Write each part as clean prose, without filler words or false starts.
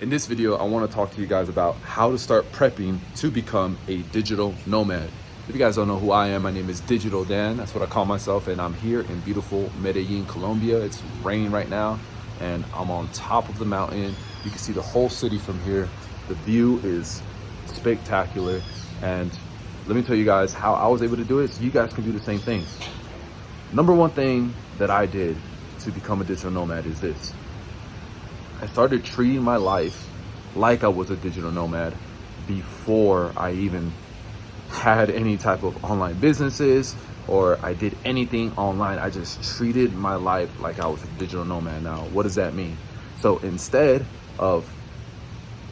In this video, I want to talk to you guys about how to start prepping to become a digital nomad. If you guys don't know who I am, my name is Digital Dan. That's what I call myself, and I'm here in beautiful Medellin, Colombia. It's raining right now, and I'm on top of the mountain. You can see the whole city from here. The view is spectacular, and let me tell you guys how I was able to do it so you guys can do the same thing. Number one thing that I did to become a digital nomad is this. I started treating my life like I was a digital nomad before I even had any type of online businesses or I did anything online. I just treated my life like I was a digital nomad. Now, what does that mean? So instead of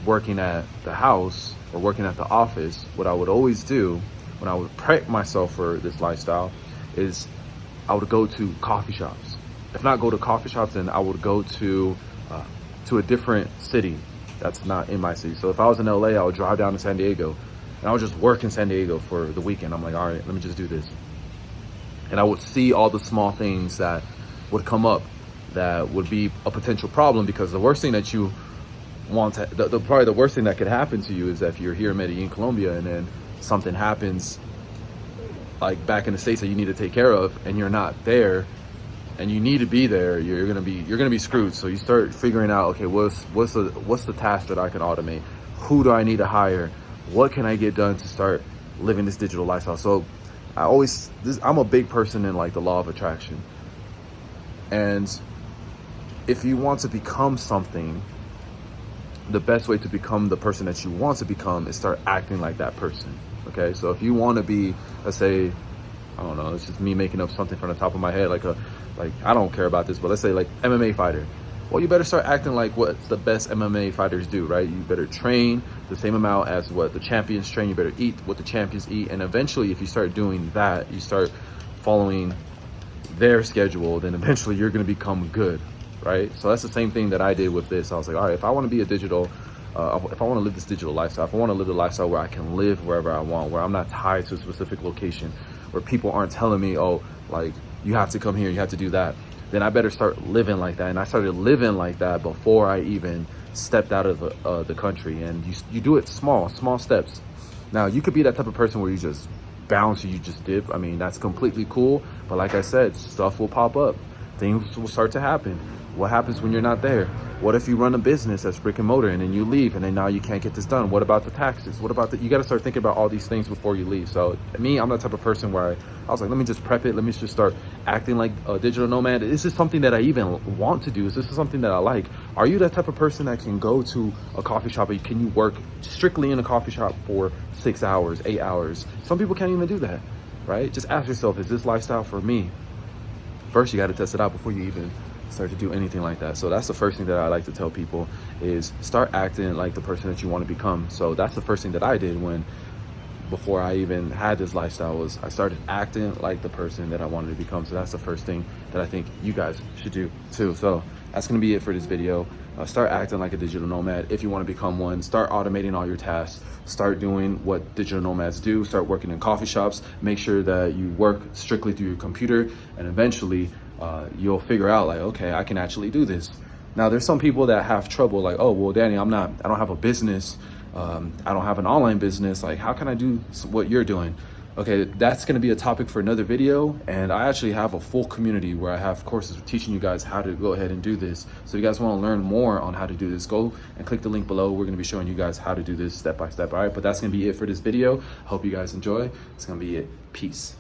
working at the house or working at the office, what I would always do when I would prep myself for this lifestyle is I would go to coffee shops. If not go to coffee shops, then I would go to a different city that's not in my city. So if I was in LA, I would drive down to San Diego and I would just work in San Diego for the weekend. I'm like, all right, let me just do this. And I would see all the small things that would come up that would be a potential problem, because the worst thing that you want to, probably the worst thing that could happen to you is that if you're here in Medellin, Colombia, and then something happens like back in the States that you need to take care of and you're not there, and you need to be there, you're gonna be screwed. So you start figuring out, okay, what's the task that I can automate? Who do I need to hire? What can I get done to start living this digital lifestyle? So I'm a big person in like the law of attraction. And if you want to become something, the best way to become the person that you want to become is start acting like that person. Okay, so if you want to be, let's say, I don't know, it's just me making up something from the top of my head, like I don't care about this, but let's say like MMA fighter. Well, you better start acting like what the best MMA fighters do, right? You better train the same amount as what the champions train. You better eat what the champions eat. And eventually, if you start doing that, you start following their schedule, then eventually you're going to become good, right? So that's the same thing that I did with this. I was like, all right, if I want to be a digital, if I want to live this digital lifestyle, if I want to live the lifestyle where I can live wherever I want, where I'm not tied to a specific location, where people aren't telling me, oh, like, you have to come here, you have to do that, then I better start living like that. And I started living like that before I even stepped out of the country. And you do it small steps. Now, you could be that type of person where you just bounce, you just dip. I mean, that's completely cool. But like I said, stuff will pop up. Things will start to happen. What happens when you're not there? What if you run a business that's brick and mortar and then you leave and then now you can't get this done? What about the taxes? What about you got to start thinking about all these things before you leave. So me, I'm the type of person where I was like, let me just prep it. Let me just start acting like a digital nomad. Is this something that I even want to do? Is this something that I like? Are you that type of person that can go to a coffee shop? Can you work strictly in a coffee shop for 6 hours, 8 hours? Some people can't even do that, right? Just ask yourself, is this lifestyle for me? First, you got to test it out before you even start to do anything like that. So that's the first thing that I like to tell people, is start acting like the person that you want to become. So that's the first thing that I did before I even had this lifestyle, was I started acting like the person that I wanted to become. So that's the first thing that I think you guys should do too. So that's going to be it for this video. Start acting like a digital nomad if you want to become one. Start automating all your tasks. Start doing what digital nomads do. Start working in coffee shops. Make sure that you work strictly through your computer, and eventually you'll figure out like, okay, I can actually do this. Now, there's some people that have trouble like, oh, well, Danny, I don't have a business. I don't have an online business. Like, how can I do what you're doing? Okay, that's going to be a topic for another video. And I actually have a full community where I have courses teaching you guys how to go ahead and do this. So if you guys want to learn more on how to do this, go and click the link below. We're going to be showing you guys how to do this step by step. All right, but that's going to be it for this video. Hope you guys enjoy. It's going to be it. Peace.